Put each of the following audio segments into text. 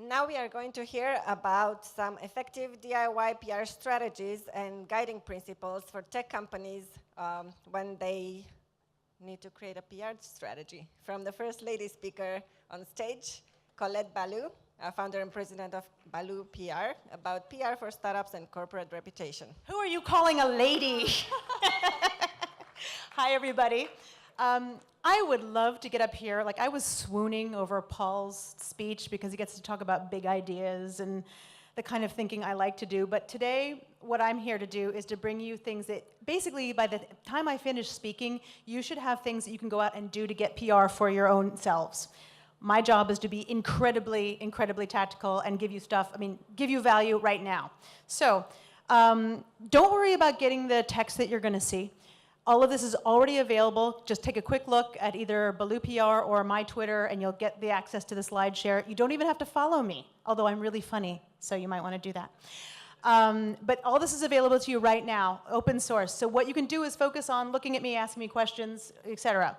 Now we are going to hear about some effective DIY PR strategies and guiding principles for tech companies when they need to create a PR strategy. From the first lady speaker on stage, Colette Ballou, founder and president of Ballou PR, about PR for startups and corporate reputation. Who are you calling a lady? Hi, everybody. I would love to get up here. Like, I was swooning over Paul's speech because he gets to talk about big ideas and the kind of thinking I like to do. But today, what I'm here to do is to bring you things that, basically, by the time I finish speaking, you should have things that you can go out and do to get PR for your own selves. My job is to be incredibly, incredibly tactical and give you stuff, give you value right now. So, don't worry about getting the text that you're going to see. All of this is already available. Just take a quick look at either Ballou PR or my Twitter, and you'll get the access to the slide share. You don't even have to follow me, although I'm really funny, so you might want to do that. But all this is available to you right now, open source. So what you can do is focus on looking at me, asking me questions, etc.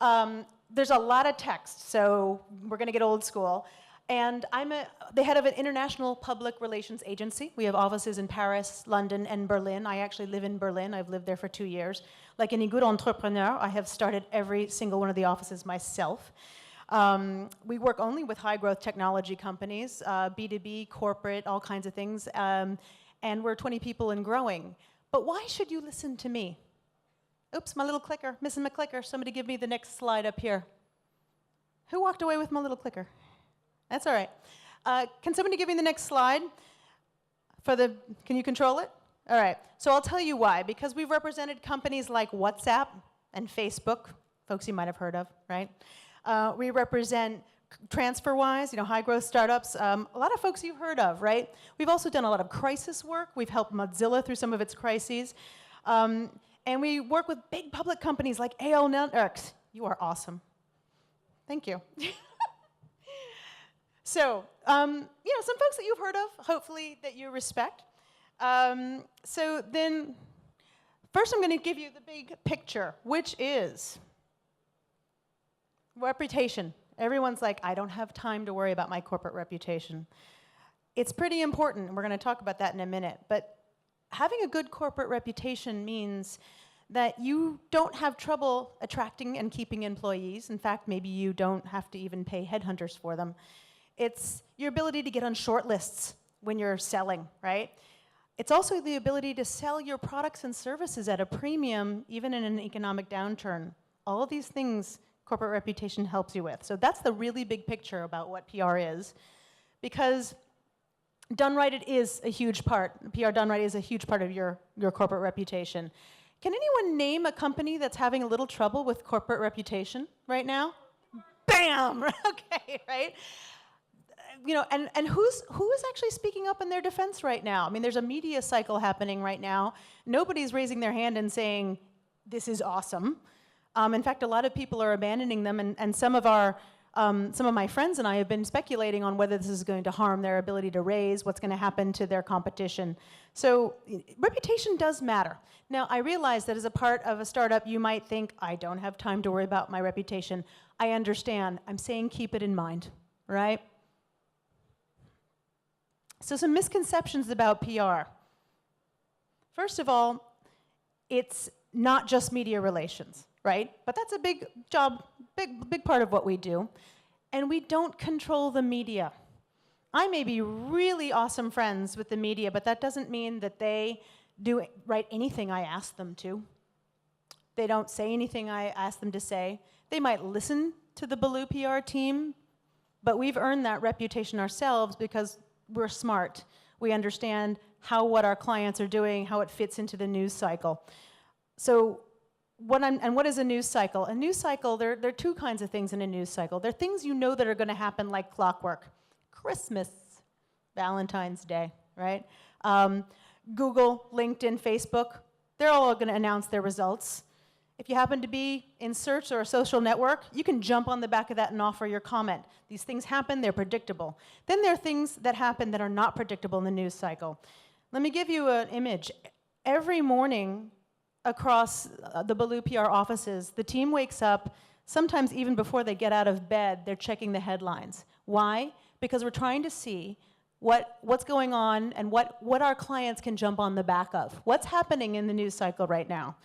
There's a lot of text, so we're going to get old school. And I'm the head of an international public relations agency. We have offices in Paris, London, and Berlin. I actually live in Berlin. I've lived there for 2 years. Like any good entrepreneur, I have started every single one of the offices myself. We work only with high-growth technology companies, B2B, corporate, all kinds of things. And we're 20 people and growing. But why should you listen to me? Oops, my little clicker, missing my clicker. Somebody give me the next slide up here. Who walked away with my little clicker? That's all right. Can somebody give me the next slide? Can you control it? All right. So I'll tell you why. Because we've represented companies like WhatsApp and Facebook, folks you might have heard of, right? We represent TransferWise, high-growth startups, a lot of folks you've heard of, right? We've also done a lot of crisis work. We've helped Mozilla through some of its crises. And we work with big public companies like AOL Networks. You are awesome. Thank you. So, some folks that you've heard of, hopefully that you respect. So then, first I'm going to give you the big picture, which is reputation. Everyone's like, I don't have time to worry about my corporate reputation. It's pretty important, and we're going to talk about that in a minute. But having a good corporate reputation means that you don't have trouble attracting and keeping employees. In fact, maybe you don't have to even pay headhunters for them. It's your ability to get on short lists when you're selling, right? It's also the ability to sell your products and services at a premium, even in an economic downturn. All of these things corporate reputation helps you with. So that's the really big picture about what PR is. Because done right, it is a huge part. PR done right is a huge part of your corporate reputation. Can anyone name a company that's having a little trouble with corporate reputation right now? Bam! Okay, right? And who is actually speaking up in their defense right now? There's a media cycle happening right now. Nobody's raising their hand and saying, this is awesome. In fact, a lot of people are abandoning them, and some of my friends and I have been speculating on whether this is going to harm their ability to raise, what's going to happen to their competition. So reputation does matter. Now, I realize that as a part of a startup, you might think, I don't have time to worry about my reputation. I understand. I'm saying keep it in mind, right? So some misconceptions about PR. First of all, it's not just media relations, right? But that's a big job, big part of what we do. And we don't control the media. I may be really awesome friends with the media, but that doesn't mean that they write anything I ask them to. They don't say anything I ask them to say. They might listen to the Ballou PR team, but we've earned that reputation ourselves because we're smart. We understand what our clients are doing, how it fits into the news cycle. So, what is a news cycle? A news cycle, there are two kinds of things in a news cycle. There are things you know that are going to happen like clockwork. Christmas, Valentine's Day, right? Google, LinkedIn, Facebook, they're all going to announce their results. If you happen to be in search or a social network, you can jump on the back of that and offer your comment. These things happen, they're predictable. Then there are things that happen that are not predictable in the news cycle. Let me give you an image. Every morning across the Ballou PR offices, the team wakes up, Sometimes even before they get out of bed, they're checking the headlines. Why? Because we're trying to see what's going on and what our clients can jump on the back of. What's happening in the news cycle right now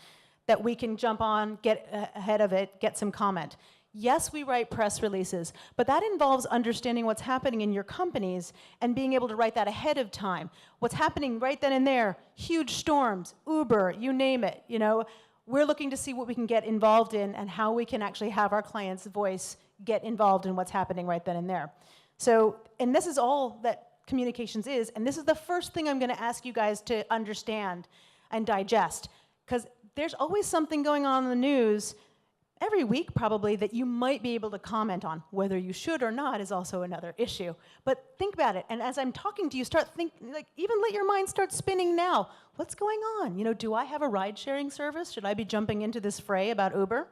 that we can jump on, get ahead of it, get some comment. Yes, we write press releases, but that involves understanding what's happening in your companies and being able to write that ahead of time. What's happening right then and there, huge storms, Uber, you name it, you know. We're looking to see what we can get involved in and how we can actually have our client's voice get involved in what's happening right then and there. So, and this is all that communications is, and this is the first thing I'm going to ask you guys to understand and digest, because there's always something going on in the news every week probably that you might be able to comment on. Whether you should or not is also another issue. But think about it, and as I'm talking to you, start thinking, like, even let your mind start spinning now. What's going on? You know, do I have a ride-sharing service? Should I be jumping into this fray about Uber?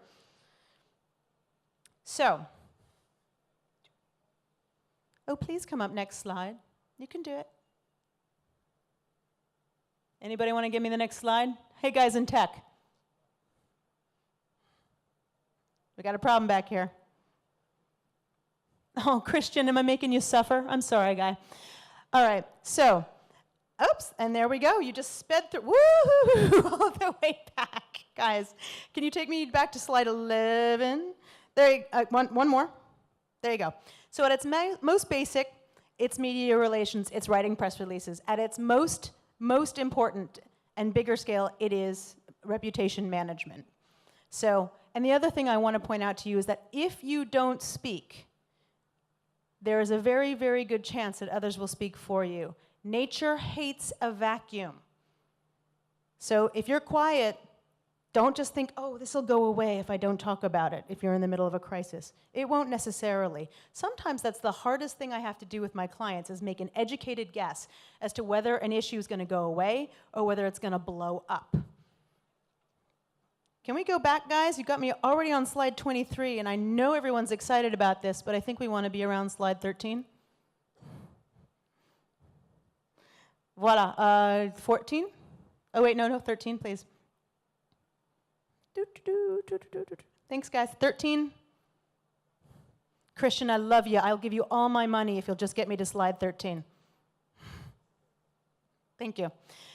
So, oh, please come up next slide. You can do it. Anybody want to give me the next slide? Hey, guys in tech. We got a problem back here. Oh, Christian, am I making you suffer? I'm sorry, guy. All right, so, oops, and there we go. You just sped through, woo-hoo, all the way back. Guys, can you take me back to slide 11? There you, one more. There you go. So at its most basic, it's media relations, it's writing press releases. At its most important and bigger scale, it is reputation management. So, and the other thing I want to point out to you is that if you don't speak, there is a very, very good chance that others will speak for you. Nature hates a vacuum. So if you're quiet, don't just think, oh, this will go away if I don't talk about it, if you're in the middle of a crisis. It won't necessarily. Sometimes that's the hardest thing I have to do with my clients, is make an educated guess as to whether an issue is going to go away or whether it's going to blow up. Can we go back, guys? You got me already on slide 23, and I know everyone's excited about this, but I think we want to be around slide 13. Voila. 14? Oh, wait, no, 13, please. Thanks, guys. 13. Christian, I love you. I'll give you all my money if you'll just get me to slide 13. Thank you.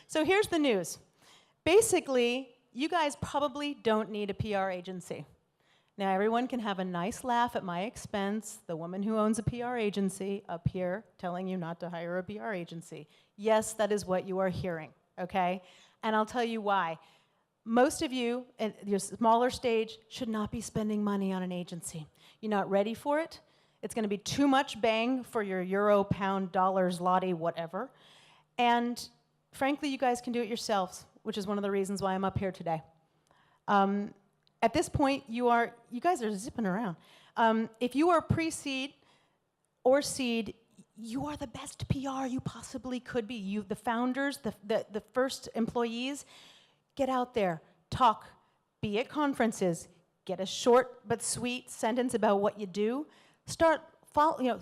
So here's the news. Basically, you guys probably don't need a PR agency. Now, everyone can have a nice laugh at my expense, the woman who owns a PR agency up here telling you not to hire a PR agency. Yes, that is what you are hearing, okay? And I'll tell you why. Most of you at your smaller stage should not be spending money on an agency. You're not ready for it. It's going to be too much bang for your euro, pound, dollars, zloty, whatever. And frankly, you guys can do it yourselves, which is one of the reasons why I'm up here today. At this point, you guys are zipping around. If you are pre-seed or seed, you are the best PR you possibly could be. You, the founders, the first employees, get out there, talk, be at conferences, get a short but sweet sentence about what you do. Start,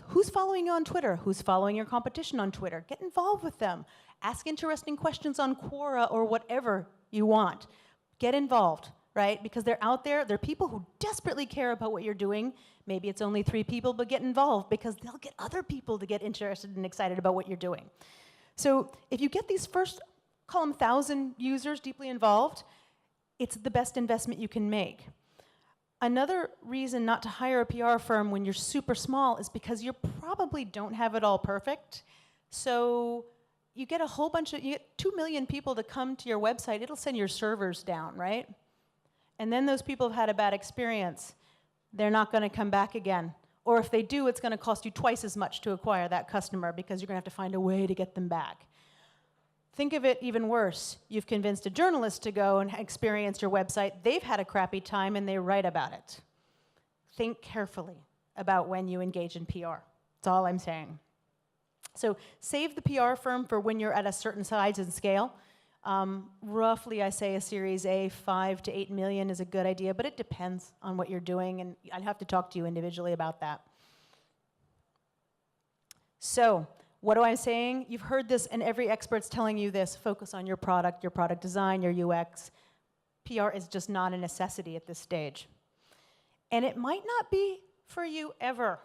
who's following you on Twitter? Who's following your competition on Twitter? Get involved with them. Ask interesting questions on Quora or whatever you want. Get involved, right? Because they're out there. They're people who desperately care about what you're doing. Maybe it's only 3 people, but get involved because they'll get other people to get interested and excited about what you're doing. So if you get these first, call them 1,000 users deeply involved, it's the best investment you can make. Another reason not to hire a PR firm when you're super small is because you probably don't have it all perfect. So you get a whole bunch of, you get 2 million people to come to your website, it'll send your servers down, right? And then those people have had a bad experience. They're not going to come back again. Or if they do, it's going to cost you twice as much to acquire that customer because you're going to have to find a way to get them back. Think of it even worse. You've convinced a journalist to go and experience your website. They've had a crappy time and they write about it. Think carefully about when you engage in PR. That's all I'm saying. So save the PR firm for when you're at a certain size and scale. Roughly, I say a Series A, 5 to 8 million is a good idea, but it depends on what you're doing, and I'd have to talk to you individually about that. So, what am I saying? You've heard this, and every expert's telling you this. Focus on your product design, your UX. PR is just not a necessity at this stage. And it might not be for you ever.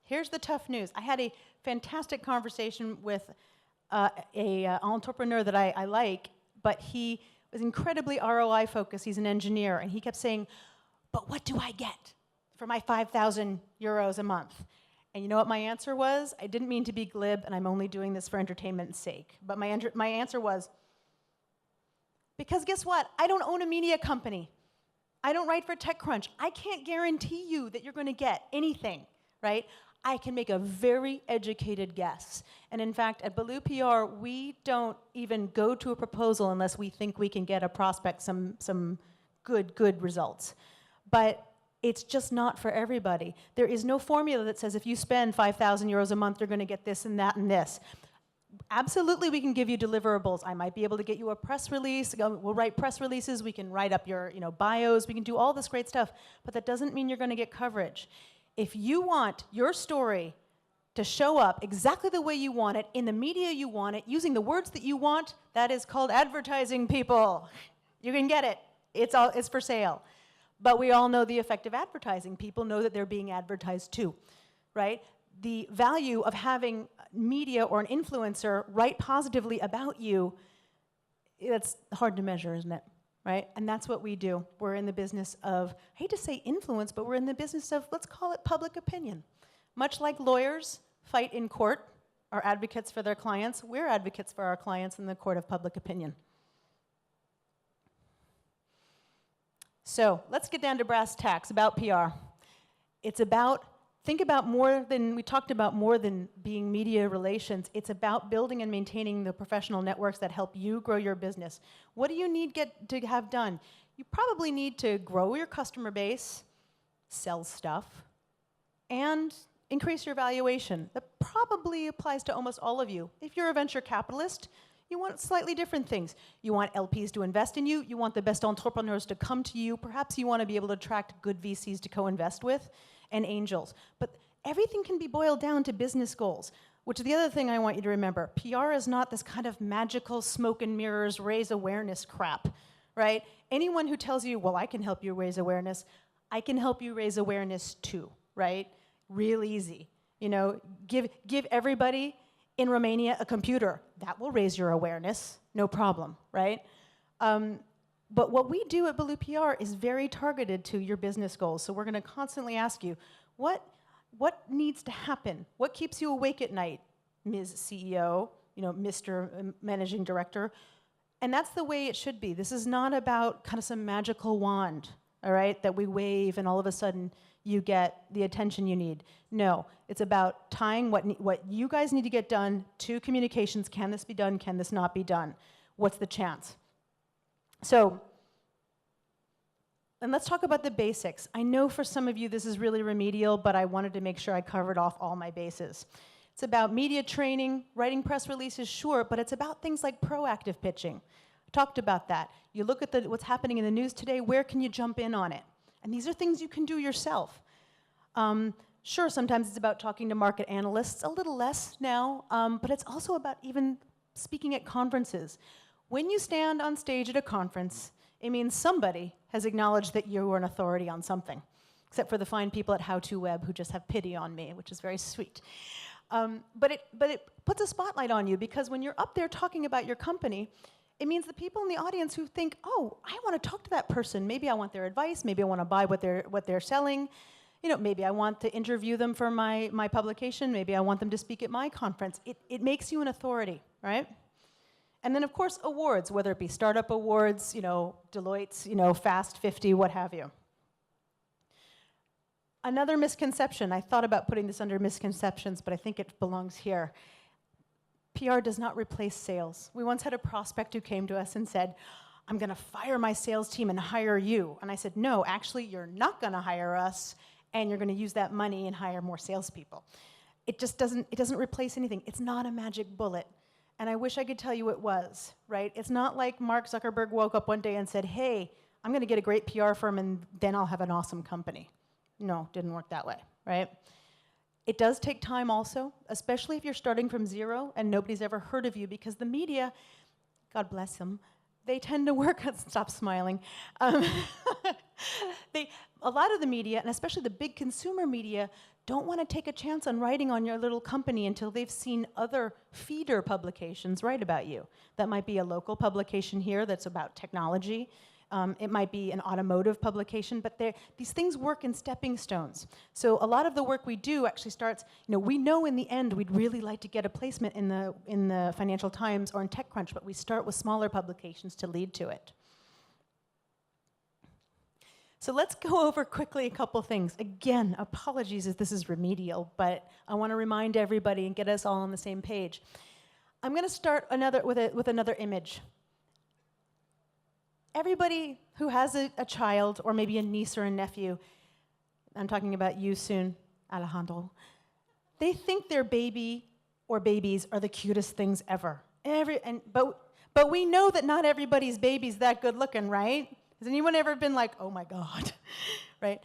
Here's the tough news. I had a fantastic conversation with an entrepreneur that I like, but he was incredibly ROI focused. He's an engineer, and he kept saying, but what do I get for my 5,000 euros a month? And you know what my answer was? I didn't mean to be glib, and I'm only doing this for entertainment's sake. But my answer was, because guess what? I don't own a media company. I don't write for TechCrunch. I can't guarantee you that you're going to get anything, right? I can make a very educated guess. And in fact, at Ballou PR, we don't even go to a proposal unless we think we can get a prospect some good results. But it's just not for everybody. There is no formula that says if you spend 5,000 euros a month, you're going to get this and that and this. Absolutely, we can give you deliverables. I might be able to get you a press release. We'll write press releases. We can write up your bios. We can do all this great stuff. But that doesn't mean you're going to get coverage. If you want your story to show up exactly the way you want it, in the media you want it, using the words that you want, that is called advertising, people. You can get it. It's for sale. But we all know the effect of advertising. People know that they're being advertised too, right? The value of having media or an influencer write positively about you, it's hard to measure, isn't it? Right? And that's what we do. We're in the business of, I hate to say influence, but we're in the business of, let's call it public opinion. Much like lawyers fight in court, are advocates for their clients, we're advocates for our clients in the court of public opinion. So let's get down to brass tacks about PR. It's about, think about more than, we talked about more than being media relations. It's about building and maintaining the professional networks that help you grow your business. What do you need to have done? You probably need to grow your customer base, sell stuff, and increase your valuation. That probably applies to almost all of you. If you're a venture capitalist, you want slightly different things. You want LPs to invest in you. You want the best entrepreneurs to come to you. Perhaps you want to be able to attract good VCs to co-invest with, and angels. But everything can be boiled down to business goals, which is the other thing I want you to remember. PR is not this kind of magical smoke and mirrors, raise awareness crap, right? Anyone who tells you, well, I can help you raise awareness, I can help you raise awareness too, right? Real easy. You know, give everybody in Romania a computer. That will raise your awareness, no problem, right? But what we do at Ballou PR is very targeted to your business goals. So we're going to constantly ask you, what needs to happen? What keeps you awake at night, Ms. CEO, Mr. Managing Director? And that's the way it should be. This is not about kind of some magical wand, all right, that we wave and all of a sudden you get the attention you need. No, it's about tying what you guys need to get done to communications. Can this be done? Can this not be done? What's the chance? So, and let's talk about the basics. I know for some of you this is really remedial, but I wanted to make sure I covered off all my bases. It's about media training, writing press releases, sure, but it's about things like proactive pitching. I talked about that. You look at what's happening in the news today, where can you jump in on it? And these are things you can do yourself. Sure, sometimes it's about talking to market analysts, a little less now, but it's also about even speaking at conferences. When you stand on stage at a conference, it means somebody has acknowledged that you are an authority on something, except for the fine people at How To Web who just have pity on me, which is very sweet. But it puts a spotlight on you, because when you're up there talking about your company, it means the people in the audience who think, oh, I want to talk to that person. Maybe I want their advice. Maybe I want to buy what they're selling. Maybe I want to interview them for my publication. Maybe I want them to speak at my conference. It makes you an authority, right? And then, of course, awards, whether it be startup awards, Deloitte's, Fast 50, what have you. Another misconception, I thought about putting this under misconceptions, but I think it belongs here. PR does not replace sales. We once had a prospect who came to us and said, I'm going to fire my sales team and hire you. And I said, no, actually, you're not going to hire us, and you're going to use that money and hire more salespeople. It doesn't replace anything. It's not a magic bullet. And I wish I could tell you it was, right? It's not like Mark Zuckerberg woke up one day and said, hey, I'm going to get a great PR firm and then I'll have an awesome company. No, didn't work that way, right? It does take time also, especially if you're starting from zero and nobody's ever heard of you, because the media, God bless them, they tend to work, stop smiling, A lot of the media, and especially the big consumer media, don't want to take a chance on writing on your little company until they've seen other feeder publications write about you. That might be a local publication here that's about technology. It might be an automotive publication, but these things work in stepping stones. So a lot of the work we do actually starts, we know in the end we'd really like to get a placement in the Financial Times or in TechCrunch, but we start with smaller publications to lead to it. So let's go over quickly a couple things. Again, apologies if this is remedial, but I want to remind everybody and get us all on the same page. I'm going to start with another image. Everybody who has a child, or maybe a niece or a nephew, I'm talking about you soon, Alejandro, they think their baby or babies are the cutest things ever. But we know that not everybody's baby's that good looking, right? Has anyone ever been like, oh my God, right?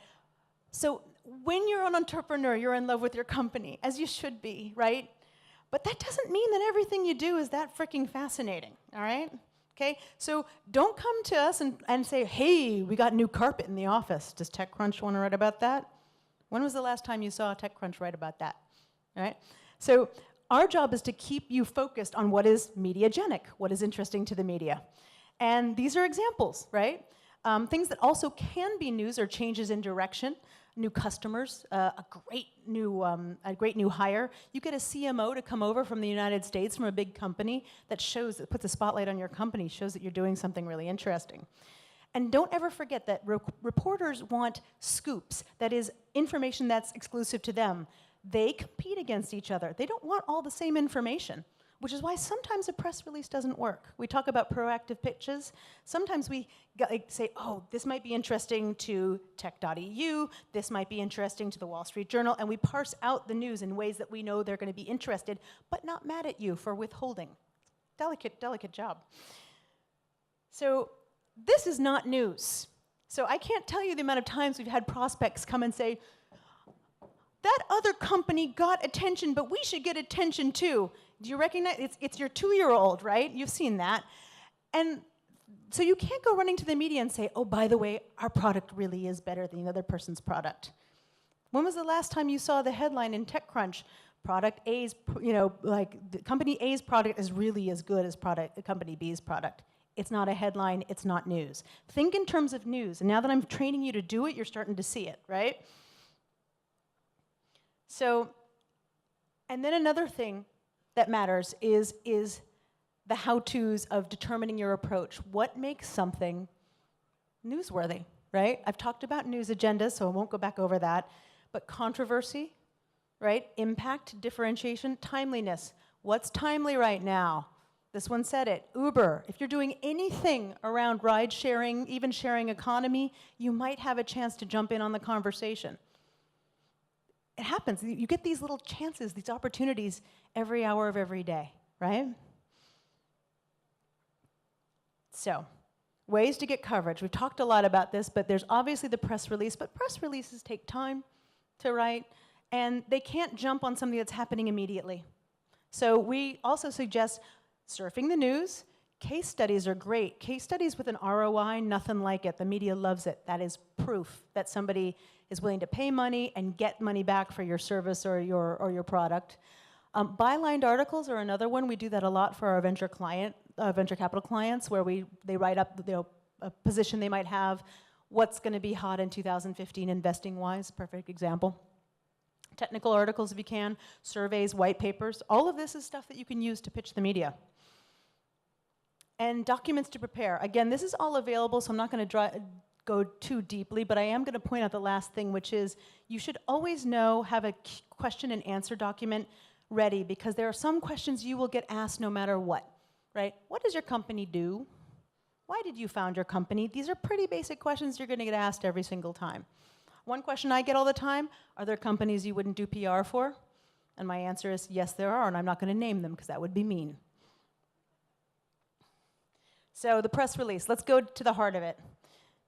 So when you're an entrepreneur, you're in love with your company, as you should be, right? But that doesn't mean that everything you do is that freaking fascinating, all right? Okay, so don't come to us and say, hey, we got new carpet in the office. Does TechCrunch want to write about that? When was the last time you saw TechCrunch write about that? All right? So our job is to keep you focused on what is mediagenic, what is interesting to the media. And these are examples, right? Things that also can be news or changes in direction, new customers, a great new hire. You get a CMO to come over from the United States from a big company that puts a spotlight on your company, shows that you're doing something really interesting. And don't ever forget that reporters want scoops, that is information that's exclusive to them. They compete against each other. They don't want all the same information, which is why sometimes a press release doesn't work. We talk about proactive pitches. Sometimes we say, oh, this might be interesting to tech.eu, this might be interesting to the Wall Street Journal, and we parse out the news in ways that we know they're going to be interested, but not mad at you for withholding. Delicate job. So this is not news. So I can't tell you the amount of times we've had prospects come and say, that other company got attention, but we should get attention too. Do you recognize? It's your 2-year-old, right? You've seen that. And so you can't go running to the media and say, oh, by the way, our product really is better than the other person's product. When was the last time you saw the headline in TechCrunch? Product A's, the company A's product is really as good as company B's product. It's not a headline, it's not news. Think in terms of news. And now that I'm training you to do it, you're starting to see it, right? So, and then another thing that matters is the how-tos of determining your approach. What makes something newsworthy, right? I've talked about news agendas, so I won't go back over that. But controversy, right? Impact, differentiation, timeliness. What's timely right now? This one said it. Uber. If you're doing anything around ride sharing, even sharing economy, you might have a chance to jump in on the conversation. It happens. You get these little chances, these opportunities every hour of every day, right? So, ways to get coverage. We've talked a lot about this, but there's obviously the press release, but press releases take time to write, and they can't jump on something that's happening immediately. So we also suggest surfing the news. Case studies are great. Case studies with an ROI, nothing like it. The media loves it. That is proof that somebody is willing to pay money and get money back for your service or your product. Bylined articles are another one. We do that a lot for our venture capital clients, where they write up a position they might have, what's going to be hot in 2015 investing-wise, perfect example. Technical articles if you can, surveys, white papers, all of this is stuff that you can use to pitch the media. And documents to prepare. Again, this is all available, so I'm not going to go too deeply, but I am going to point out the last thing, which is you should always have a question and answer document ready, because there are some questions you will get asked no matter what, right? What does your company do? Why did you found your company? These are pretty basic questions you're going to get asked every single time. One question I get all the time, are there companies you wouldn't do PR for? And my answer is, yes, there are, and I'm not going to name them because that would be mean. So the press release, let's go to the heart of it.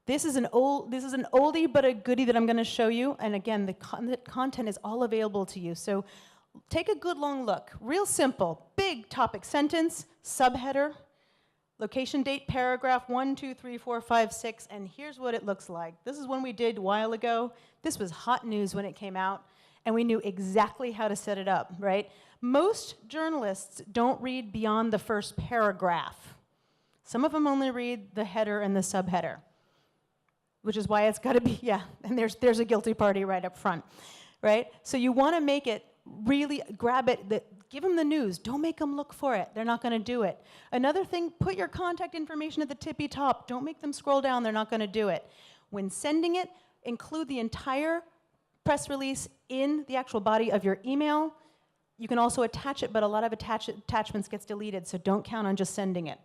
This is an oldie but a goodie that I'm going to show you, and again, the content is all available to you. So take a good long look. Real simple, big topic sentence, subheader, Location, date, paragraph 1, 2, 3, 4, 5, 6, and here's what it looks like. This is one we did a while ago. This was hot news when it came out, and we knew exactly how to set it up, right? Most journalists don't read beyond the first paragraph. Some of them only read the header and the subheader, which is why it's got to be, yeah, and there's a guilty party right up front, right? So you want to make it really, grab it, give them the news. Don't make them look for it. They're not going to do it. Another thing, put your contact information at the tippy top. Don't make them scroll down. They're not going to do it. When sending it, include the entire press release in the actual body of your email. You can also attach it, but a lot of attachments gets deleted, so don't count on just sending it.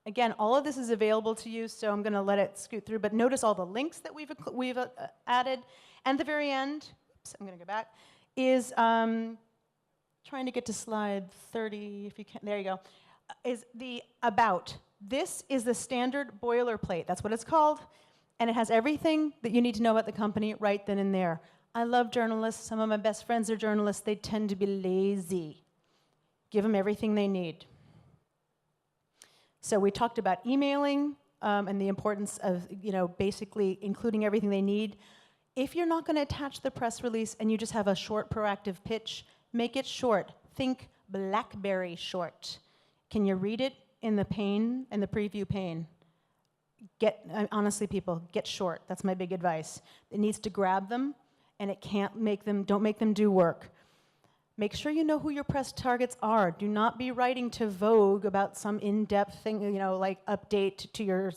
Again, all of this is available to you, so I'm going to let it scoot through, but notice all the links that we've added. And the very end, oops, I'm going to go back, is trying to get to slide 30, if you can, there you go, is the about. This is the standard boilerplate. That's what it's called. And it has everything that you need to know about the company right then and there. I love journalists. Some of my best friends are journalists. They tend to be lazy. Give them everything they need. So we talked about emailing and the importance of, basically including everything they need. If you're not going to attach the press release and you just have a short proactive pitch, make it short. Think BlackBerry short. Can you read it in the pane and the preview pane? Honestly, people, get short. That's my big advice. It needs to grab them, and it can't make them, don't make them do work. Make sure you know who your press targets are. Do not be writing to Vogue about some in-depth thing, like update to your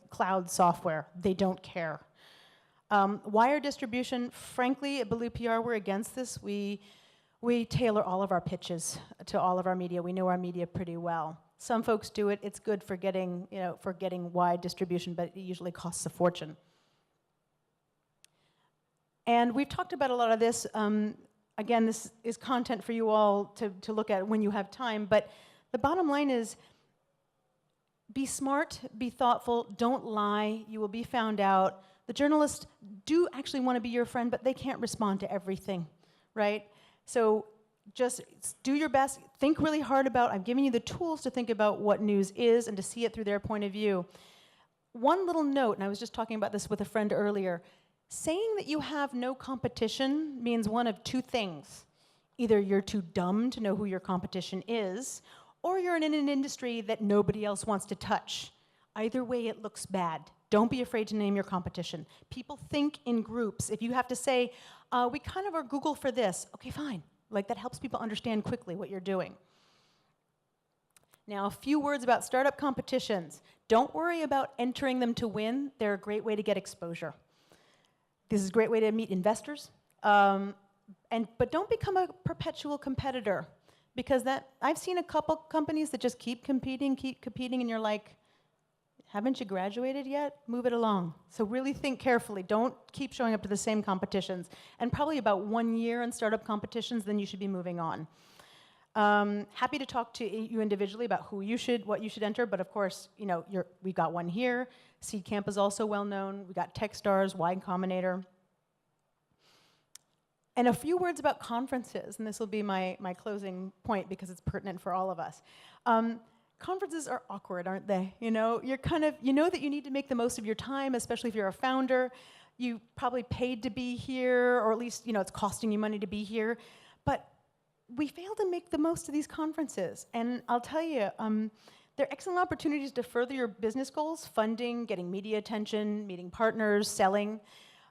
cloud software. They don't care. Wire distribution, frankly, at Ballou PR, we're against this. We tailor all of our pitches to all of our media. We know our media pretty well. Some folks do it. It's good for getting, wide distribution, but it usually costs a fortune. And we've talked about a lot of this. Again, this is content for you all to look at when you have time, but the bottom line is be smart, be thoughtful, don't lie, you will be found out. The journalists do actually want to be your friend, but they can't respond to everything, right? So just do your best, think really hard about, I'm giving you the tools to think about what news is and to see it through their point of view. One little note, and I was just talking about this with a friend earlier, saying that you have no competition means one of two things. Either you're too dumb to know who your competition is, or you're in an industry that nobody else wants to touch. Either way, it looks bad. Don't be afraid to name your competition. People think in groups. If you have to say, we kind of are Google for this, okay, fine. That helps people understand quickly what you're doing. Now, a few words about startup competitions. Don't worry about entering them to win. They're a great way to get exposure. This is a great way to meet investors. But don't become a perpetual competitor, because I've seen a couple companies that just keep competing, and you're like, haven't you graduated yet? Move it along. So really think carefully. Don't keep showing up to the same competitions. And probably about 1 year in startup competitions, then you should be moving on. Happy to talk to you individually about what you should enter, but of course, we got one here. Seed Camp is also well known. We got Techstars, Y Combinator. And a few words about conferences, and this will be my closing point because it's pertinent for all of us. Conferences are awkward, aren't they? You're kind of, that you need to make the most of your time, especially if you're a founder. You probably paid to be here, or at least, it's costing you money to be here. But we fail to make the most of these conferences. And I'll tell you, they're excellent opportunities to further your business goals, funding, getting media attention, meeting partners, selling.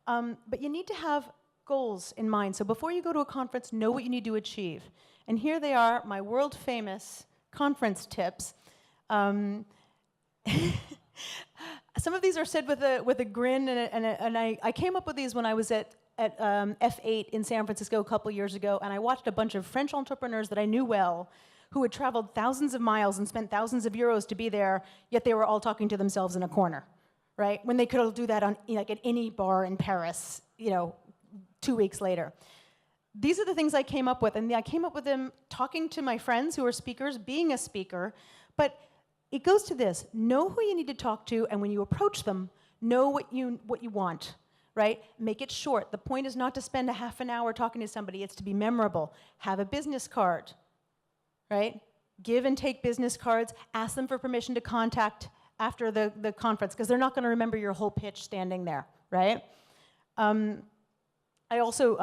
But you need to have goals in mind. So before you go to a conference, know what you need to achieve. And here they are, my world famous conference tips. Some of these are said with a grin, and I came up with these when I was at F8 in San Francisco a couple years ago, and I watched a bunch of French entrepreneurs that I knew well who had traveled thousands of miles and spent thousands of euros to be there, yet they were all talking to themselves in a corner, right? When they could do that at any bar in Paris, 2 weeks later. These are the things I came up with, and I came up with them talking to my friends who are speakers, being a speaker, but it goes to this: know who you need to talk to, and when you approach them, know what you want, right? Make it short. The point is not to spend a half an hour talking to somebody, it's to be memorable. Have a business card, right? give and take business cards, ask them for permission to contact after the conference, because they're not going to remember your whole pitch standing there, right? I also,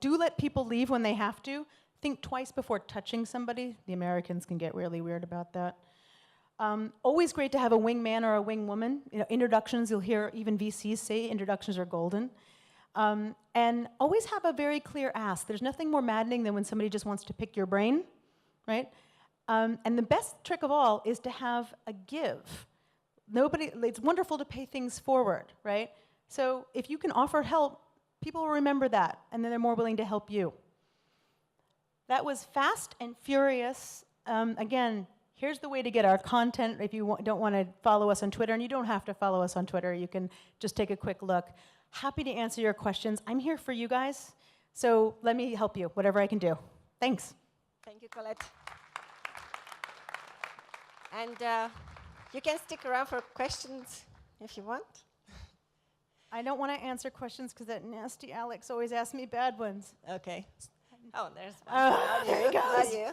do let people leave when they have to. Think twice before touching somebody. The Americans can get really weird about that. Always great to have a wingman or a wingwoman. Introductions, you'll hear even VCs say introductions are golden. And always have a very clear ask. There's nothing more maddening than when somebody just wants to pick your brain, right? And the best trick of all is to have a give. It's wonderful to pay things forward, right? So if you can offer help, people will remember that, and then they're more willing to help you. That was fast and furious. Again, here's the way to get our content if you don't want to follow us on Twitter, and you don't have to follow us on Twitter. You can just take a quick look. Happy to answer your questions. I'm here for you guys, so let me help you, whatever I can do. Thanks. Thank you, Colette. And you can stick around for questions if you want. I don't want to answer questions because that nasty Alex always asks me bad ones. Okay. Oh, there's one. Oh, there he Not goes. you.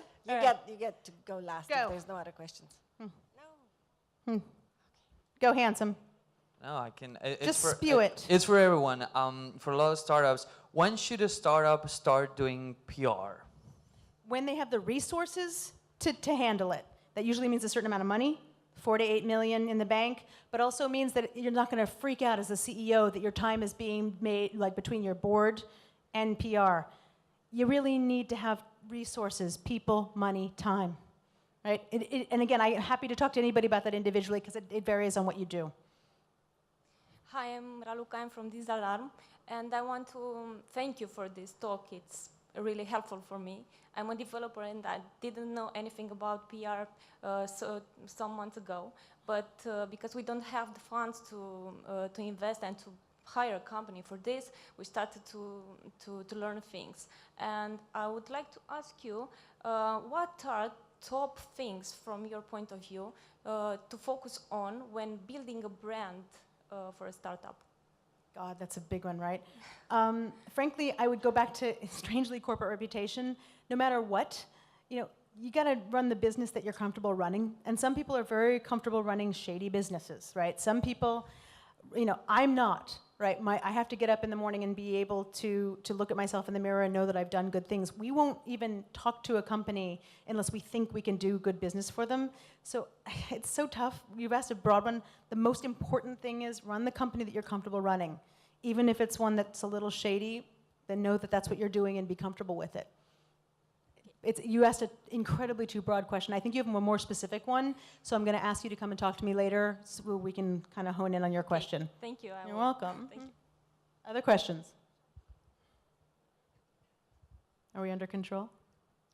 You get to go last Go. if there's no other questions. No. Go, handsome. No, I can. Just spew it. It's for everyone. For a lot of startups, when should a startup start doing PR? When they have the resources to handle it. That usually means a certain amount of money, 4 to 8 million in the bank, but also means that you're not going to freak out as a CEO that your time is being made like between your board and PR. You really need to have resources, people, money, time, right? And again, I'm happy to talk to anybody about that individually because it varies on what you do. Hi, I'm Raluca, I'm from Disalarm, and I want to thank you for this talk. It's really helpful for me. I'm a developer and I didn't know anything about PR some months ago, but because we don't have the funds to invest and to hire a company for this, we started to learn things. And I would like to ask you, what are top things from your point of view to focus on when building a brand for a startup? God, that's a big one, right? Frankly, I would go back to, strangely, corporate reputation. No matter what, you got to run the business that you're comfortable running. And some people are very comfortable running shady businesses, right? Some people, I'm not, right? I have to get up in the morning and be able to look at myself in the mirror and know that I've done good things. We won't even talk to a company unless we think we can do good business for them. So it's so tough. You've asked a broad one. The most important thing is run the company that you're comfortable running. Even if it's one that's a little shady, then know that that's what you're doing and be comfortable with it. You asked an incredibly too broad question. I think you have a more specific one, so I'm going to ask you to come and talk to me later so we can kind of hone in on your question. Thank you. You're welcome. Thank you. Other questions? Are we under control?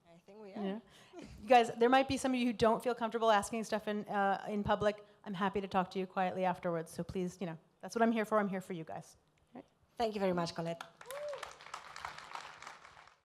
I think we are. Yeah. You guys, there might be some of you who don't feel comfortable asking stuff in public. I'm happy to talk to you quietly afterwards, so please, that's what I'm here for. I'm here for you guys. Thank you very much, Colette.